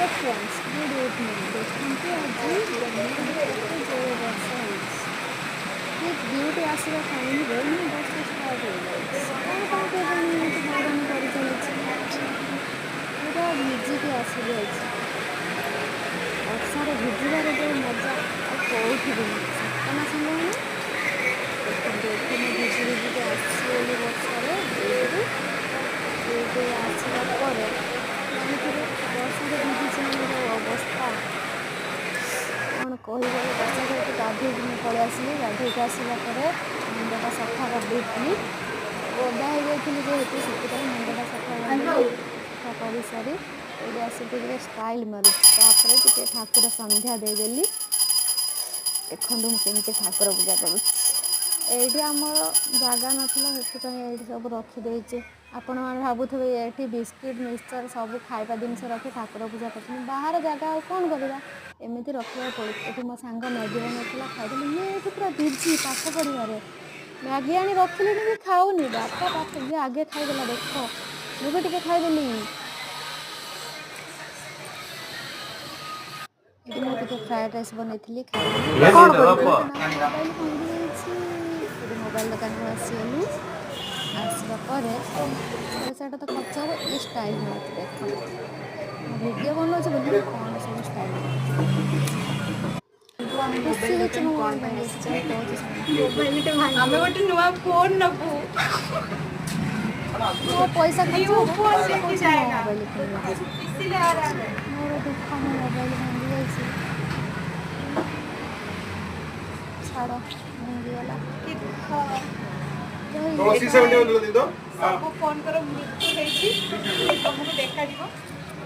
Hi friends, good evening. देखते आज जम्मू जोर वर्षा ठीक ब्यूटी आसवा टाइम रे मैं वर्षा स्टार्ट हो जाए कौन केजाणी मत हैरान कर चलुଛି पूरा भिजिकी आसी जाए वर्षार भिजबार जो मजा आ कौटी भी नहीं सपना सामने देखते एଠି मैं भिजी भिजिकी आसली वर्षार दुईटू आसला ଜାଣିଥିବେ ବର୍ଷାରେ ଭିଜିଛି ଆମର ଅବସ୍ଥା କ'ଣ କହିବ। ବର୍ଷା ଯେହେତୁ ଗାଧୋଇକି ମୁଁ ପଳେଇ ଆସିଲି। ଗାଧୋଇକି ଆସିଲା ପରେ ମୁଣ୍ଡଟା ସଫା କରିଦେଇଥିଲି। ଓଦା ହେଇଯାଇଥିଲି ଯେହେତୁ ସେଥିପାଇଁ ମୁଣ୍ଡଟା ସଫା କରିଦେଲି। ସଫା କରିସାରି ଏଇଠି ଆସିକି ଟିକେ ଷ୍ଟାଇଲ୍ ମାରୁଛି। ତାପରେ ଟିକେ ଠାକୁର ସନ୍ଧ୍ୟା ଦେଇଦେଲି। ଦେଖନ୍ତୁ ମୁଁ କେମିତି ଠାକୁର ପୂଜା କରୁଛି। ଏଇଠି ଆମର ଜାଗା ନଥିଲା ସେଥିପାଇଁ ଏଇଠି ସବୁ ରଖିଦେଇଛି। ଆପଣମାନେ ଭାବୁଥିବେ ଏଠି ବିସ୍କିଟ୍ ମିକ୍ସଚର୍ ସବୁ ଖାଇବା ଜିନିଷ ରଖି ଠାକୁର ପୂଜା କରୁଛନ୍ତି। ବାହାର ଜାଗା ଆଉ କ'ଣ କରିବା, ଏମିତି ରଖିବାକୁ ପଡ଼ୁଛି। ଏଠି ମୋ ସାଙ୍ଗ ମ୍ୟାଗି ବନେଇଥିଲା ଖାଇଥିଲି। ମୁଁ ଏଠି ପୁରା ବିଜି ପାଠ ପଢ଼ିବାରେ। ମ୍ୟାଗି ଆଣି ରଖିଲିଣି ବି ଖାଉନି। ବାପା ପାଠ ଯେ ଆଗେ ଖାଇଦେଲା ଦେଖ, ମୁଁ ବି ଟିକେ ଖାଇଦେଲି। ଏଠି ମୁଁ ଟିକେ ଫ୍ରାଏଡ଼୍ ରାଇସ୍ ବନେଇଥିଲି ଖାଇଦେଲି। କ'ଣ କରିବି, ମୋବାଇଲ୍ ଭାଙ୍ଗି ଯାଇଛି। ଏଠି ମୋବାଇଲ୍ ଦୋକାନକୁ ଆସିଗଲୁ। ଆସିବା ପରେ 150 ତ ଖର୍ଚ୍ଚ ହେବ। ଇଏ ଷ୍ଟାଇଲ୍ ମାରୁଛି ଦେଖ, ମୁଁ ଭିଡ଼ିଓ ବନଉଛି ବୋଲି କ'ଣ ସବୁ ଷ୍ଟାଇଲ୍ ମାରୁଛି। ଖୁସି ହେଇଛି ମୋ ମୋବାଇଲ୍ ଭାଙ୍ଗି ଯାଇଛି। କହୁଛି ଆମେ ଗୋଟେ ନୂଆ ଫୋନ୍ ନବୁ। ମୋ ପଇସା ଖର୍ଚ୍ଚ ହେବ, ଫୋନ୍ ସେ लेके କହୁଛି ମୋ जाएगा ମୋବାଇଲ୍ କିଣିବାକୁ। इसीलिए आ रहा है। ମୋର ଦୁଃଖ, ମୋ ମୋବାଇଲ୍ ଭାଙ୍ଗି ଯାଇଛି। ଛାଡ଼, ଭାଙ୍ଗିଗଲା। କି ଦୁଃଖ। ରହିଲି। ସବୁ ଫୋନ୍ କର ମୃତ୍ୟୁ ହେଇଛି ତମକୁ ଦେଖାଯିବ।